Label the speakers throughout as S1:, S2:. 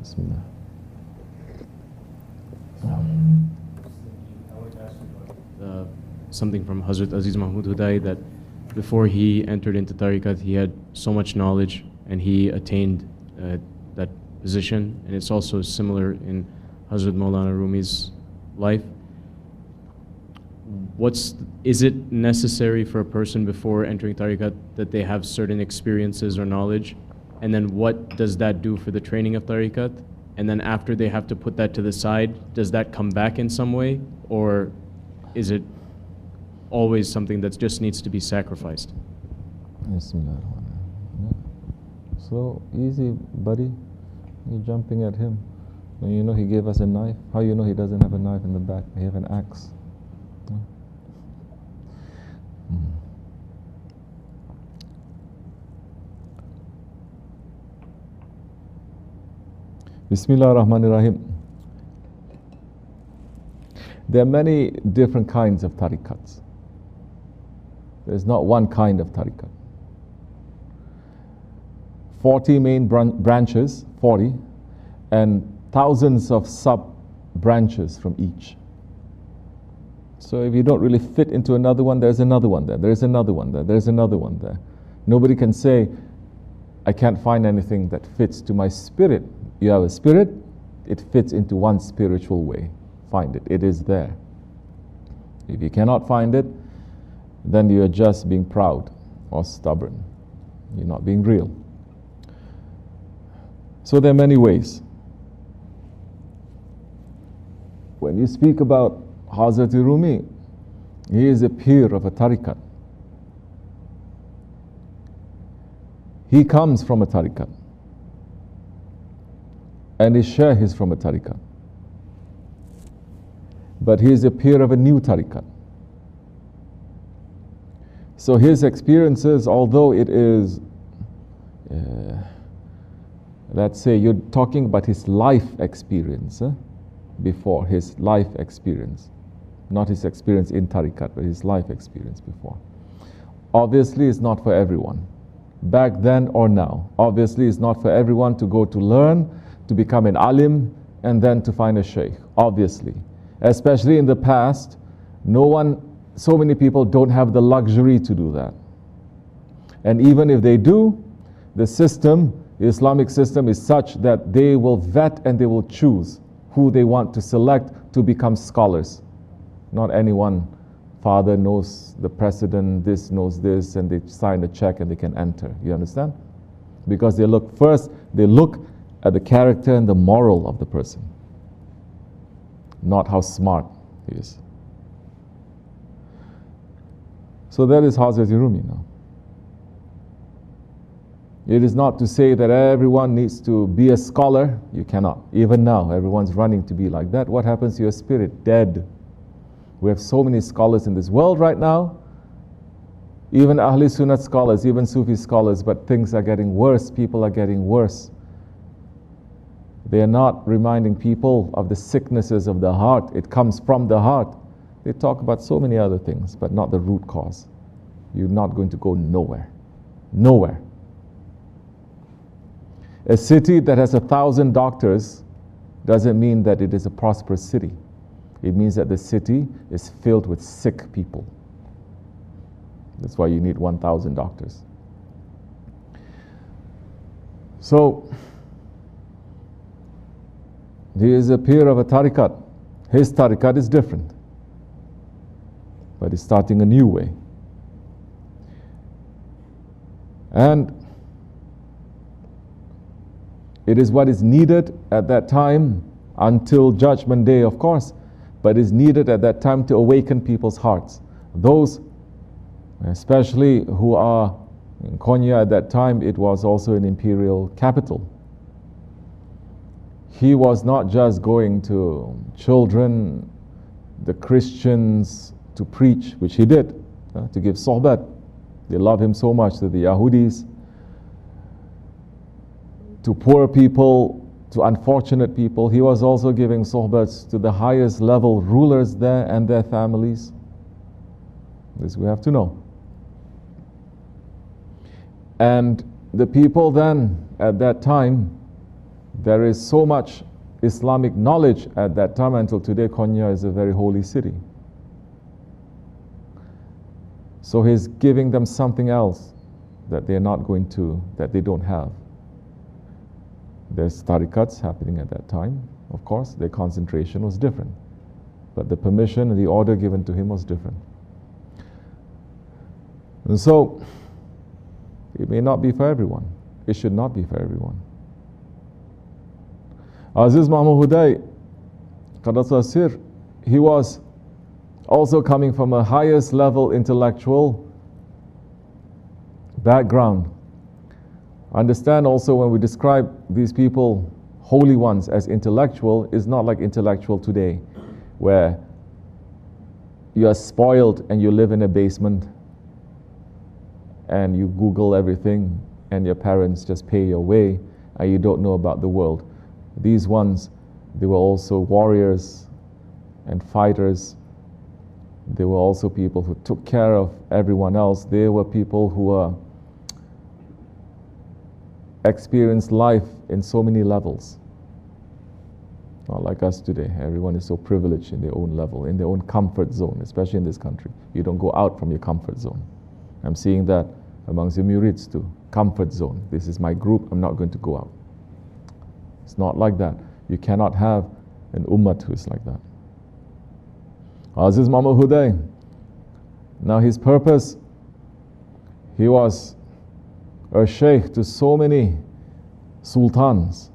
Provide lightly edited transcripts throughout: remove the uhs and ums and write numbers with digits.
S1: Bismillah.
S2: I would ask you about something from Hazrat Aziz Mahmud Hudai, that before he entered into Tarikat, he had so much knowledge and he attained that position. And it's also similar in Hazrat Maulana Rumi's life. Is it necessary for a person before entering Tarikat that they have certain experiences or knowledge? And then what does that do for the training of Tarikat? And then after they have to put that to the side, does that come back in some way? Or is it always something that just needs to be sacrificed?
S1: Bismillah. So easy, buddy. You're jumping at him. When you know he gave us a knife, how you know he doesn't have a knife in the back? He have an axe. Bismillah ar-Rahman ar-Rahim. There are many different kinds of tarikats. There's not one kind of tarikat. 40 main branches, 40, and thousands of sub-branches from each. So if you don't really fit into another one, there's another one there, there's another one there, there's another one there. Nobody can say, I can't find anything that fits to my spirit. You have a spirit, it fits into one spiritual way. Find it, it is there. If you cannot find it, then you are just being proud or stubborn. You're not being real. So there are many ways. When you speak about Hazrat Rumi, he is a peer of a tarikat. He comes from a tarikat. And his Shaykh is from a tarikat. But he is a peer of a new tarikat. So his experiences, although it is, let's say you're talking about his life experience, before, his life experience. Not his experience in tarikat, but his life experience before. Obviously it's not for everyone. Back then or now. Obviously it's not for everyone to go to learn, to become an alim, and then to find a Shaykh. Obviously. Especially in the past, so many people don't have the luxury to do that. And even if they do, the system, the Islamic system is such that they will vet and they will choose who they want to select to become scholars. Not anyone. Father knows the president, this knows this, and they sign a check and they can enter. You understand? Because they look at the character and the moral of the person, not how smart he is. So that is Hazrat Rumi now. It is not to say that everyone needs to be a scholar. You cannot. Even now, everyone's running to be like that. What happens to your spirit? Dead. We have so many scholars in this world right now. Even Ahli Sunnat scholars, even Sufi scholars, but things are getting worse. People are getting worse. They are not reminding people of the sicknesses of the heart. It comes from the heart. They talk about so many other things, but not the root cause. You're not going to go nowhere. Nowhere. A city that has 1,000 doctors doesn't mean that it is a prosperous city. It means that the city is filled with sick people. That's why you need 1,000 doctors. So, he is a peer of a tarikat. His tarikat is different. But he's starting a new way. And it is what is needed at that time until Judgment Day, of course, but is needed at that time to awaken people's hearts. Those, especially who are in Konya at that time, it was also an imperial capital. He was not just going to children, the Christians, to preach, which he did, to give sohbat. They love him so much, that the Yahudis, to poor people, to unfortunate people. He was also giving sohbats to the highest level rulers there and their families. This we have to know. And the people then, at that time, There is so much Islamic knowledge at that time until today. Konya is a very holy city. So he's giving them something else that they're not going to, that they don't have. There's tarikats happening at that time. Of course, their concentration was different. But the permission and the order given to him was different. And so, it may not be for everyone. It should not be for everyone. Aziz Mahmud Huday, Qadasa Sir, he was also coming from a highest level intellectual background. Understand also when we describe these people, holy ones, as intellectual, is not like intellectual today, where you are spoiled and you live in a basement and you Google everything and your parents just pay your way and you don't know about the world. These ones, they were also warriors and fighters. They were also people who took care of everyone else. They were people who experienced life in so many levels. Not like us today. Everyone is so privileged in their own level, in their own comfort zone, especially in this country. You don't go out from your comfort zone. I'm seeing that amongst the murids too. Comfort zone. This is my group, I'm not going to go out. It's not like that. You cannot have an ummah who is like that. Aziz Mahmud Huday, now his purpose, he was a shaykh to so many sultans.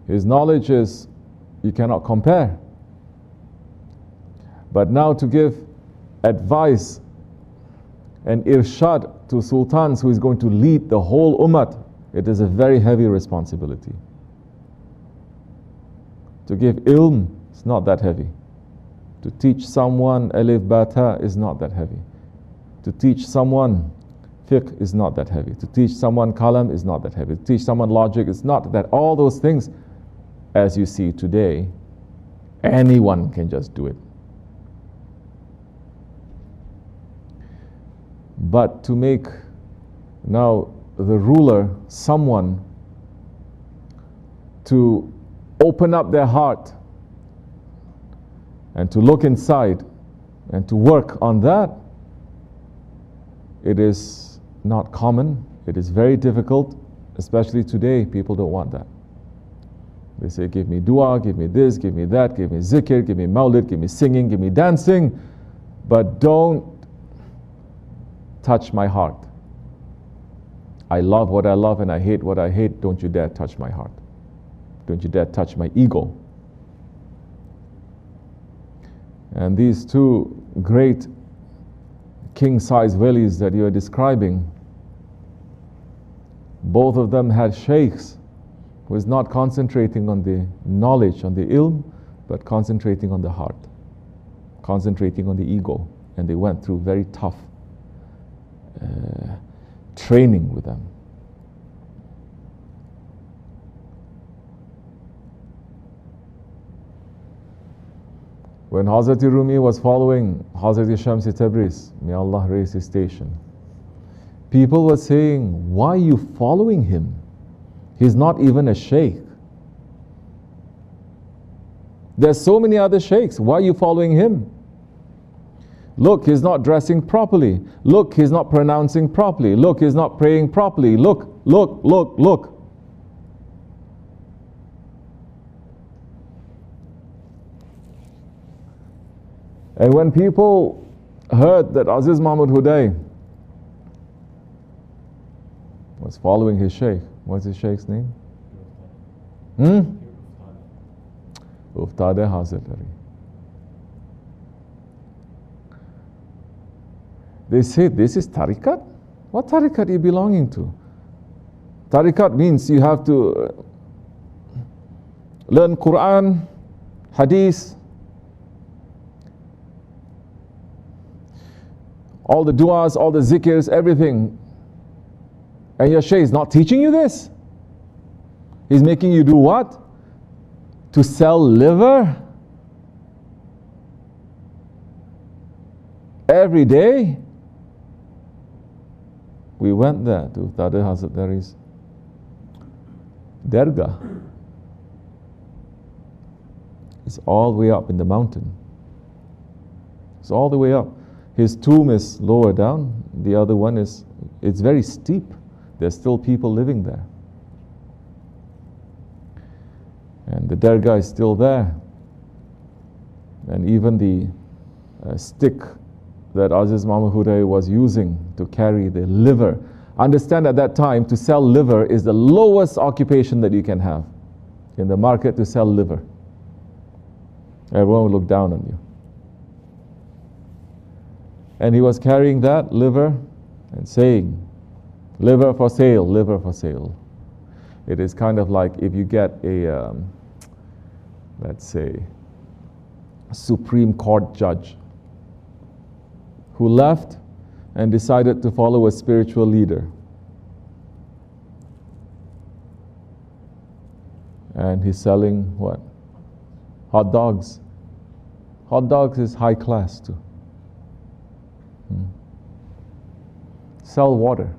S1: His knowledge is, you cannot compare. But now to give advice and irshad to sultans who is going to lead the whole ummah, it is a very heavy responsibility. To give ilm is not that heavy. To teach someone alif bata is not that heavy. To teach someone fiqh is not that heavy. To teach someone kalam is not that heavy. To teach someone logic is not that. All those things, as you see today, anyone can just do it. But to make now the ruler someone to open up their heart and to look inside and to work on that, it is not common. It is very difficult, especially today. People don't want that. They say, give me dua, give me this, give me that, give me zikr, give me maulid, give me singing, give me dancing, but don't touch my heart. I love what I love and I hate what I hate. Don't you dare touch my heart. Don't you dare touch my ego. And these two great king-size walis that you are describing, both of them had shaykhs who is not concentrating on the knowledge, on the ilm, but concentrating on the heart, concentrating on the ego. And they went through very tough training with them. When Hazrat Rumi was following Hazrat Shamsi Tabriz, may Allah raise his station, people were saying, why are you following him? He's not even a shaykh. There's so many other shaykhs. Why are you following him? Look, he's not dressing properly. Look, he's not pronouncing properly. Look, he's not praying properly. Look, look, look, look. And when people heard that Aziz Mahmud Huday was following his shaykh, what's his shaykh's name? Uftade Hazretleri. They say, this is Tarikat? What Tarikat are you belonging to? Tarikat means you have to learn Quran, Hadith, all the du'as, all the zikrs, everything. And your shaykh is not teaching you this. He's making you do what? To sell liver? Every day? We went there to Uftade Hazretleri's Dergah is all the way up in the mountain. It's all the way up. His tomb is lower down. The other one is, it's very steep. There's still people living there. And the Dergah is still there. And even the stick that Aziz Mahmud was using to carry the liver. Understand, at that time, to sell liver is the lowest occupation that you can have. In the market, to sell liver. Everyone will look down on you. And he was carrying that liver and saying, liver for sale, liver for sale. It is kind of like if you get a, let's say, Supreme Court judge who left and decided to follow a spiritual leader. And he's selling what? Hot dogs. Hot dogs is high class too. Sell water.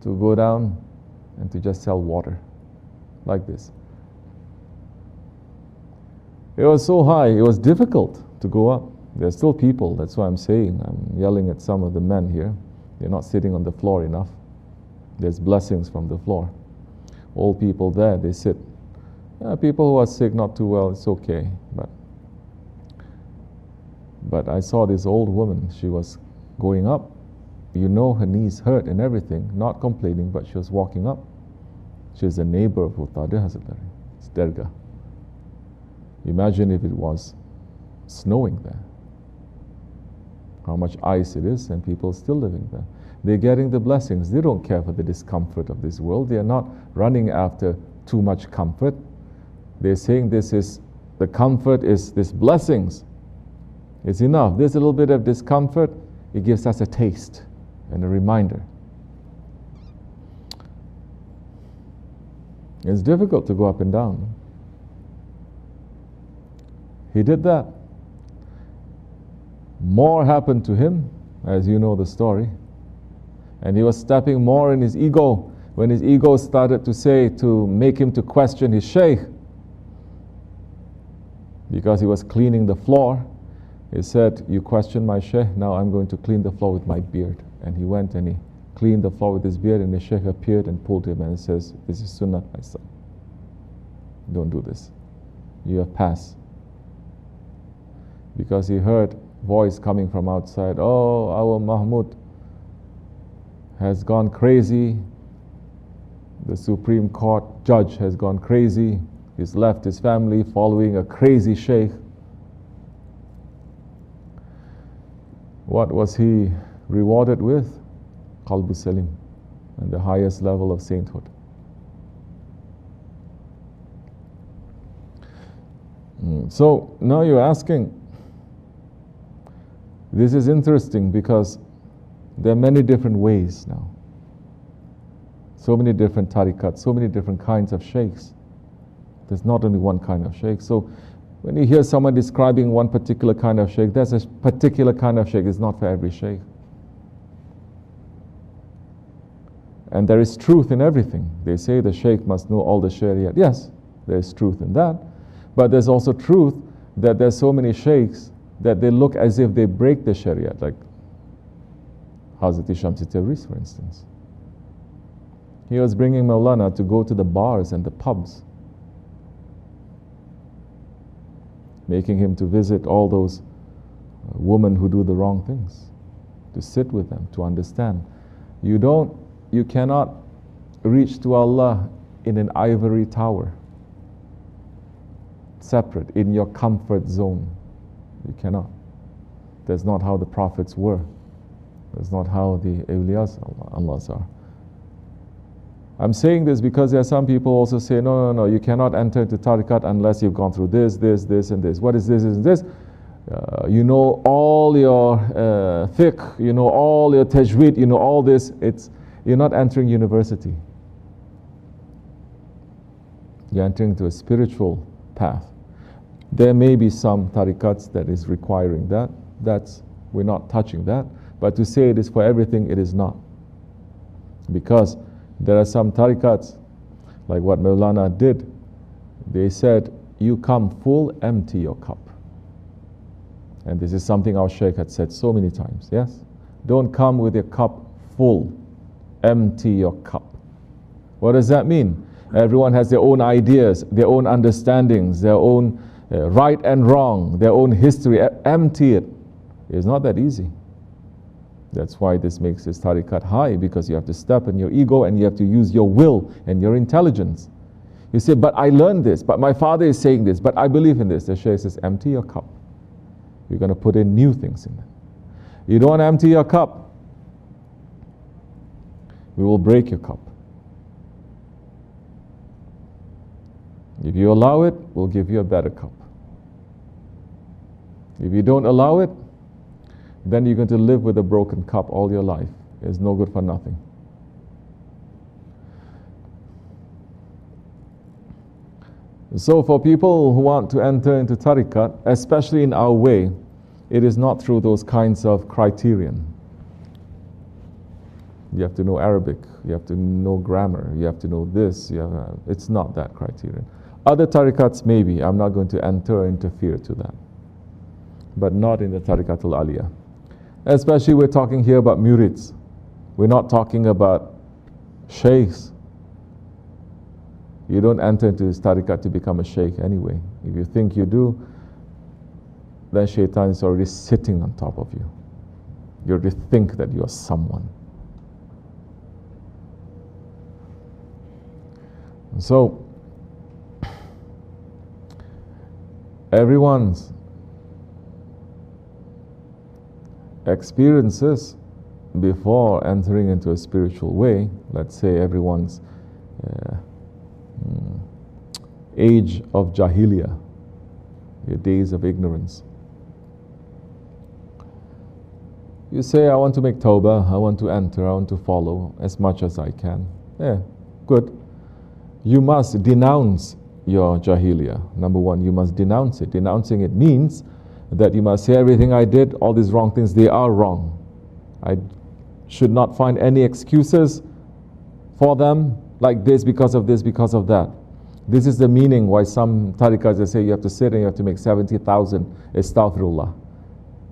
S1: To go down and to just sell water like this. It was so high, it was difficult to go up. There's still people, that's why I'm saying, I'm yelling at some of the men here. They're not sitting on the floor enough. There's blessings from the floor. Old people there, they sit. People who are sick, not too well, it's okay. But I saw this old woman, she was going up. You know her knees hurt and everything, not complaining, but she was walking up. She's a neighbor of Uttade Hazratari. It's Dergah. Imagine if it was snowing there. How much ice it is, and people still living there. They're getting the blessings. They don't care for the discomfort of this world. They are not running after too much comfort. They're saying this is, the comfort is this blessings. It's enough. This little bit of discomfort, it gives us a taste and a reminder. It's difficult to go up and down. He did that. More happened to him, as you know the story. And he was stepping more in his ego. When his ego started to say, to make him to question his Shaykh, because he was cleaning the floor, he said, you question my Shaykh, now I'm going to clean the floor with my beard. And he went and he cleaned the floor with his beard, and the Shaykh appeared and pulled him and says, this is sunnah, my son. Don't do this. You have passed. Because he heard voice coming from outside, oh, our Mahmud has gone crazy. The Supreme Court judge has gone crazy. He's left his family following a crazy Shaykh. What was he rewarded with? Qalbu Salim, and the highest level of sainthood. So now you're asking, this is interesting because there are many different ways now. So many different tarikats, so many different kinds of sheikhs. There's not only one kind of sheikh. So when you hear someone describing one particular kind of sheikh, there's a particular kind of sheikh. It's not for every sheikh. And there is truth in everything. They say the sheikh must know all the Sharia. Yes, there is truth in that. But there's also truth that there's so many sheikhs that they look as if they break the Sharia, like Hazrat Shamsi Tabrizi, for instance. He was bringing Maulana to go to the bars and the pubs, making him to visit all those women who do the wrong things, to sit with them, to understand. You cannot reach to Allah in an ivory tower, separate, in your comfort zone. You cannot. That's not how the prophets were. That's not how the awliyas Allahs are. I'm saying this because there are some people also say, no, you cannot enter into tarikat unless you've gone through this, and this. What is this and this? You know all your fiqh, you know all your tajweed, you know all this. You're not entering university. You're entering into a spiritual path. There may be some tarikats that is requiring that. We're not touching that. But to say it is for everything, it is not. Because there are some tarikats like what Mawlana did. They said, you come full, empty your cup. And this is something our Shaykh had said so many times, yes? Don't come with your cup full, empty your cup. What does that mean? Everyone has their own ideas, their own understandings, their own right and wrong, their own history. Empty it. It's not that easy. That's why this makes this tariqat high, because you have to step in your ego and you have to use your will and your intelligence. You say, but I learned this, but my father is saying this, but I believe in this. The Shaykh says, empty your cup. You're going to put in new things in it. You don't want to empty your cup. We will break your cup. If you allow it, we'll give you a better cup. If you don't allow it, then you're going to live with a broken cup all your life. It's no good for nothing. So for people who want to enter into tariqat, especially in our way, it is not through those kinds of criterion. You have to know Arabic, you have to know grammar, you have to know this. It's not that criterion. Other tariqats maybe, I'm not going to enter or interfere to that. But not in the Tariqatul Aliyah. Especially we're talking here about murids. We're not talking about shaykhs. You don't enter into this tariqat to become a shaykh anyway. If you think you do, then shaitan is already sitting on top of you. You already think that you are someone. So, everyone's experiences before entering into a spiritual way, let's say everyone's age of Jahiliyyah, your days of ignorance. You say, I want to make tawbah, I want to enter, I want to follow as much as I can. Yeah, good. You must denounce your Jahiliyyah. Number one, you must denounce it. Denouncing it means that you must say everything I did, all these wrong things, they are wrong. I should not find any excuses for them, like this, because of this, because of that. This is the meaning why some tariqahs, they say you have to sit and you have to make 70,000 astaghfirullah.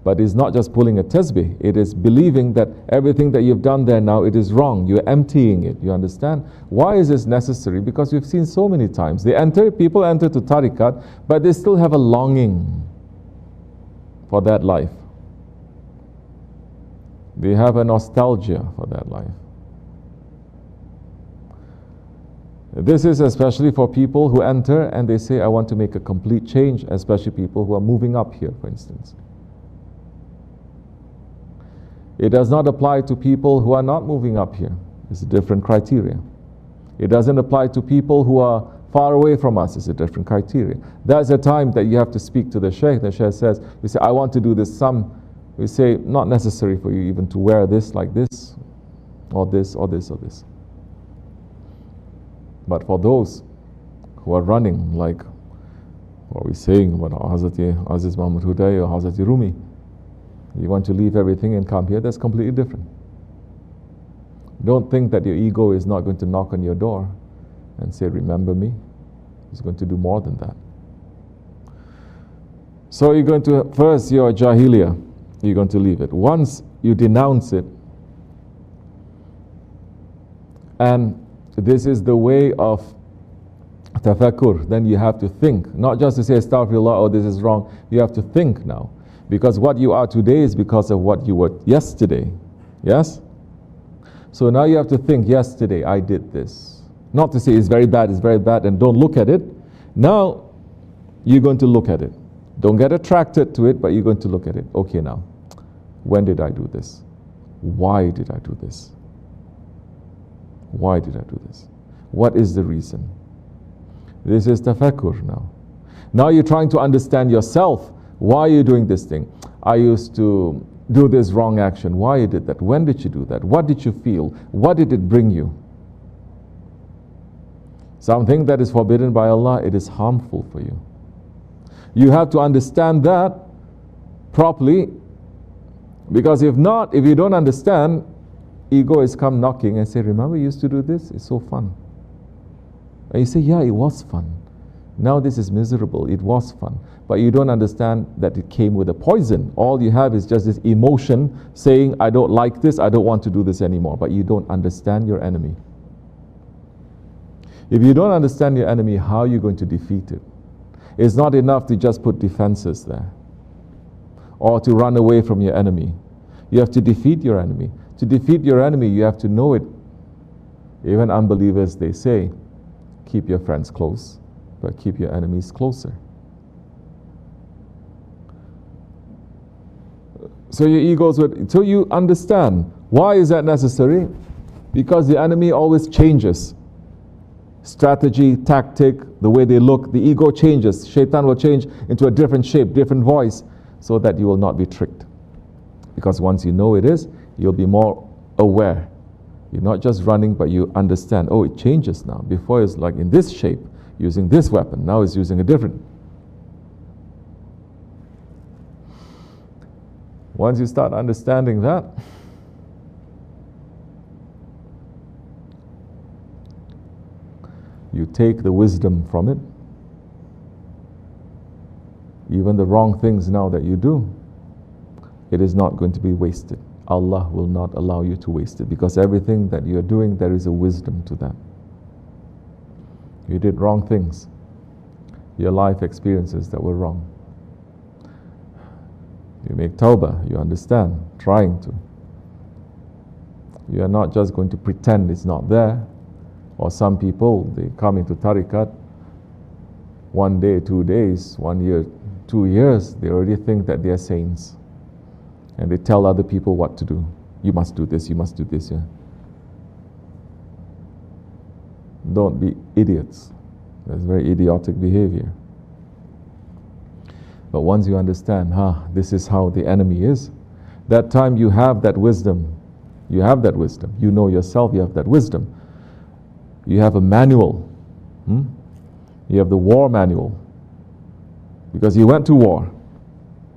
S1: But it's not just pulling a tasbih, it is believing that everything that you've done there now, it is wrong. You're emptying it, you understand? Why is this necessary? Because we've seen so many times. People enter to tariqat, but they still have a longing for that life. They have a nostalgia for that life. This is especially for people who enter and they say, I want to make a complete change, especially people who are moving up here, for instance. It does not apply to people who are not moving up here. It's a different criteria. It doesn't apply to people who are far away from us. It's a different criteria. That's the time that you have to speak to the Shaykh. The Shaykh says, you say, I want to do this. We say, not necessary for you even to wear this like this, or this, or this, or this. But for those who are running, like what we're saying about Hazrat Aziz Muhammad Huday or Hazrat Rumi, you want to leave everything and come here, that's completely different. Don't think that your ego is not going to knock on your door and say, remember me. It's going to do more than that. So you're going to, first your Jahiliyyah, you're going to leave it. Once you denounce it, and this is the way of tafakkur, then you have to think. Not just to say, astaghfirullah, oh this is wrong. You have to think now. Because what you are today is because of what you were yesterday. Yes? So now you have to think, yesterday I did this. Not to say it's very bad, and don't look at it. Now you're going to look at it. Don't get attracted to it, but you're going to look at it. Okay now, when did I do this? Why did I do this? Why did I do this? What is the reason? This is tafakkur now. Now you're trying to understand yourself. Why are you doing this thing? I used to do this wrong action. Why you did that? When did you do that? What did you feel? What did it bring you? Something that is forbidden by Allah, it is harmful for you. You have to understand that properly, because if not, if you don't understand, ego is come knocking and say, remember you used to do this? It's so fun. And you say, yeah, it was fun. Now this is miserable. It was fun. But you don't understand that it came with a poison. All you have is just this emotion saying, I don't like this, I don't want to do this anymore. But you don't understand your enemy. If you don't understand your enemy, how are you going to defeat it? It's not enough to just put defenses there or to run away from your enemy. You have to defeat your enemy. To defeat your enemy, you have to know it. Even unbelievers, they say, keep your friends close, but keep your enemies closer. So your egos would, until you understand, why is that necessary? Because the enemy always changes. Strategy, tactic, the way they look, the ego changes. Shaitan will change into a different shape, different voice, so that you will not be tricked. Because once you know it is, you'll be more aware. You're not just running, but you understand, oh, it changes now. Before it's like in this shape, using this weapon. Now it's using a different. Once you start understanding that, you take the wisdom from it. Even the wrong things now that you do, it is not going to be wasted. Allah will not allow you to waste it, because everything that you are doing, there is a wisdom to that. You did wrong things, your life experiences that were wrong. You make tawbah, you understand, trying to. You are not just going to pretend it's not there. Or some people, they come into Tarikat, 1 day, 2 days, 1 year, 2 years, they already think that they are saints. And they tell other people what to do. You must do this, you must do this. Yeah. Don't be idiots. That's very idiotic behavior. But once you understand, this is how the enemy is, that time you have that wisdom. You have that wisdom. You know yourself, you have that wisdom. You have a manual. You have the war manual. Because you went to war.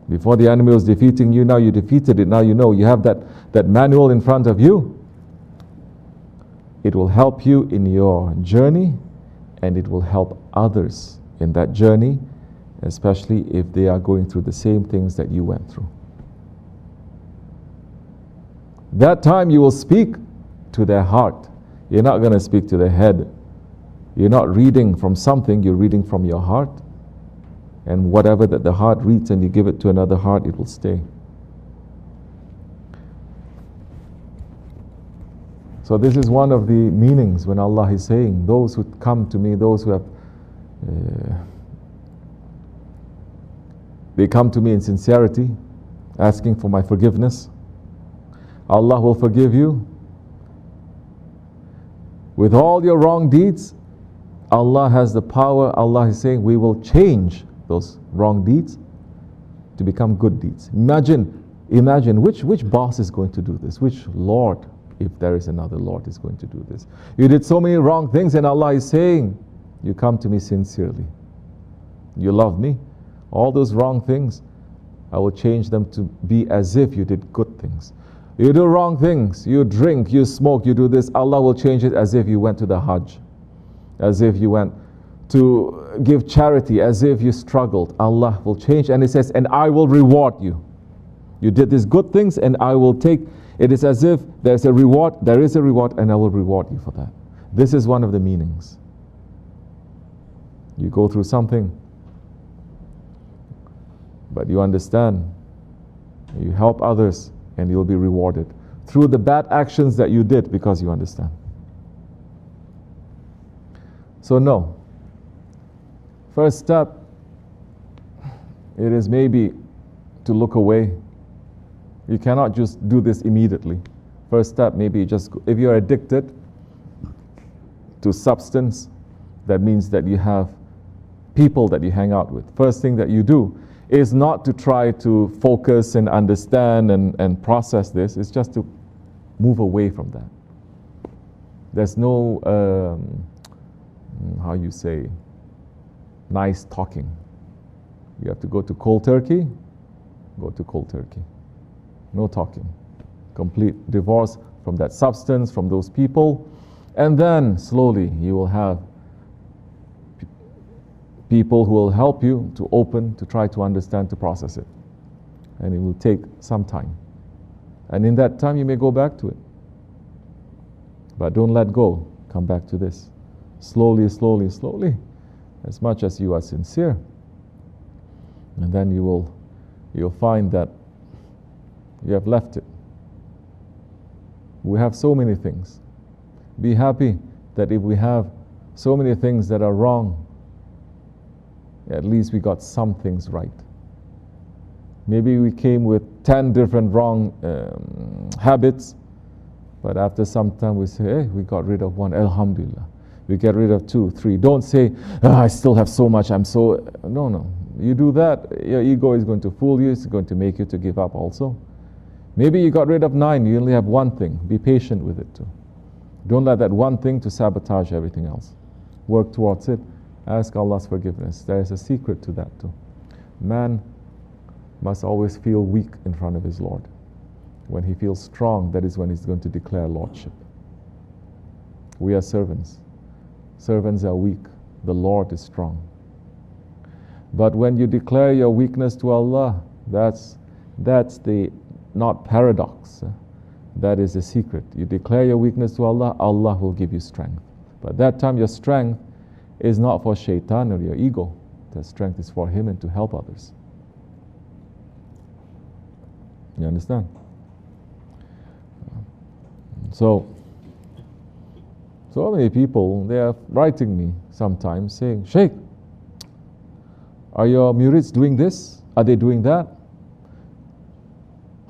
S1: Before the enemy was defeating you, now you defeated it. Now you know you have that manual in front of you. It will help you in your journey, and it will help others in that journey, especially if they are going through the same things that you went through. That time you will speak to their heart. You're not going to speak to their head. You're not reading from something, you're reading from your heart. And whatever that the heart reads and you give it to another heart, it will stay. So this is one of the meanings when Allah is saying, those who come to me, those who have they come to me in sincerity, asking for my forgiveness, Allah will forgive you. With all your wrong deeds, Allah has the power. Allah is saying, we will change those wrong deeds to become good deeds. Imagine which boss is going to do this? Which Lord, if there is another Lord, is going to do this? You did so many wrong things, and Allah is saying, you come to me sincerely. You love me. All those wrong things, I will change them to be as if you did good things. You do wrong things, you drink, you smoke, you do this, Allah will change it as if you went to the Hajj, as if you went to give charity, as if you struggled. Allah will change, and it says, and I will reward you. You did these good things, and I will take, it is as if there's a reward, there is a reward, and I will reward you for that. This is one of the meanings. You go through something, but you understand, you help others, and you'll be rewarded through the bad actions that you did, because you understand. So no. First step, it is maybe to look away. You cannot just do this immediately. First step, maybe just, if you're addicted to substance, that means that you have people that you hang out with. First thing that you do is not to try to focus and understand and process this. It's just to move away from that. There's no, how you say, nice talking. You have to go to cold turkey, go to cold turkey. No talking. Complete divorce from that substance, from those people. And then slowly you will have people who will help you to open, to try to understand, to process it. And it will take some time. And in that time, you may go back to it. But don't let go. Come back to this. Slowly, slowly, slowly. As much as you are sincere. And then you'll find that you have left it. We have so many things. Be happy that if we have so many things that are wrong, at least we got some things right. Maybe we came with 10 different wrong habits, but after some time we say, hey, we got rid of one, alhamdulillah. We get rid of 2, 3. Don't say, I still have so much, No. You do that, your ego is going to fool you, it's going to make you to give up also. Maybe you got rid of 9, you only have one thing. Be patient with it too. Don't let that one thing to sabotage everything else. Work towards it. Ask Allah's forgiveness. There is a secret to that too. Man must always feel weak in front of his Lord. When he feels strong, that is when he's going to declare lordship. We are servants. Servants are weak. The Lord is strong. But when you declare your weakness to Allah, that's the not paradox. That is the secret. You declare your weakness to Allah, Allah will give you strength. But that time your strength is not for shaitan or your ego. The strength is for him and to help others. You understand? So many people, they are writing me sometimes saying, Shaykh, are your murids doing this? Are they doing that?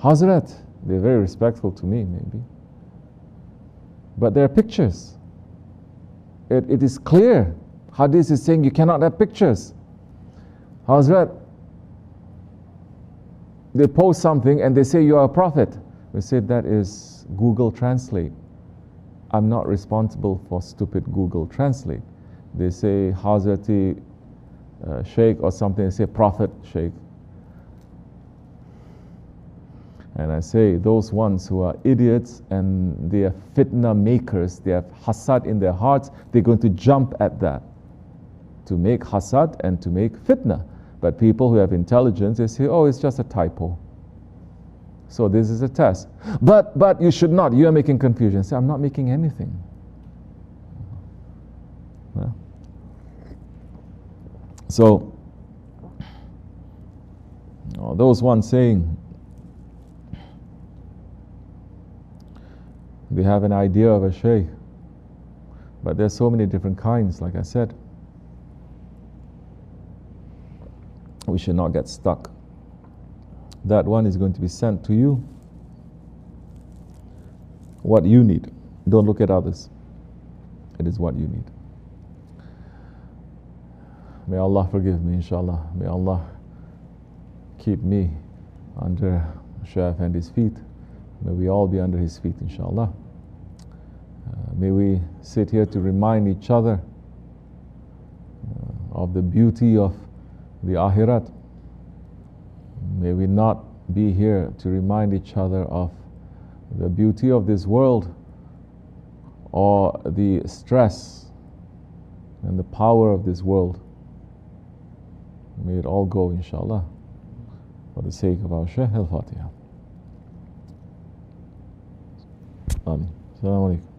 S1: Hazrat, they're very respectful to me maybe. But there are pictures. It is clear. Hadith is saying you cannot have pictures. Hazrat, they post something and they say you are a prophet. We said that is Google Translate. I'm not responsible for stupid Google Translate. They say Hazrati Shaykh or something, they say Prophet Shaykh. And I say those ones who are idiots and they are fitna makers, they have hasad in their hearts, they're going to jump at that to make hasad and to make fitna. But people who have intelligence, they say, oh, it's just a typo. So this is a test. But you should not, you are making confusion. Say, I'm not making anything. Well, so, those ones saying, they have an idea of a shaykh, but there's so many different kinds, like I said. We should not get stuck. That one is going to be sent to you what you need. Don't look at others. It is what you need. May Allah forgive me, inshallah. May Allah keep me under Shaykh Efendi's feet. May we all be under his feet, inshallah. May we sit here to remind each other of the beauty of the Akhirat. May we not be here to remind each other of the beauty of this world or the stress and the power of this world. May it all go, inshallah, for the sake of our Shaykh. Al-Fatiha. Amin. Assalamu alaikum.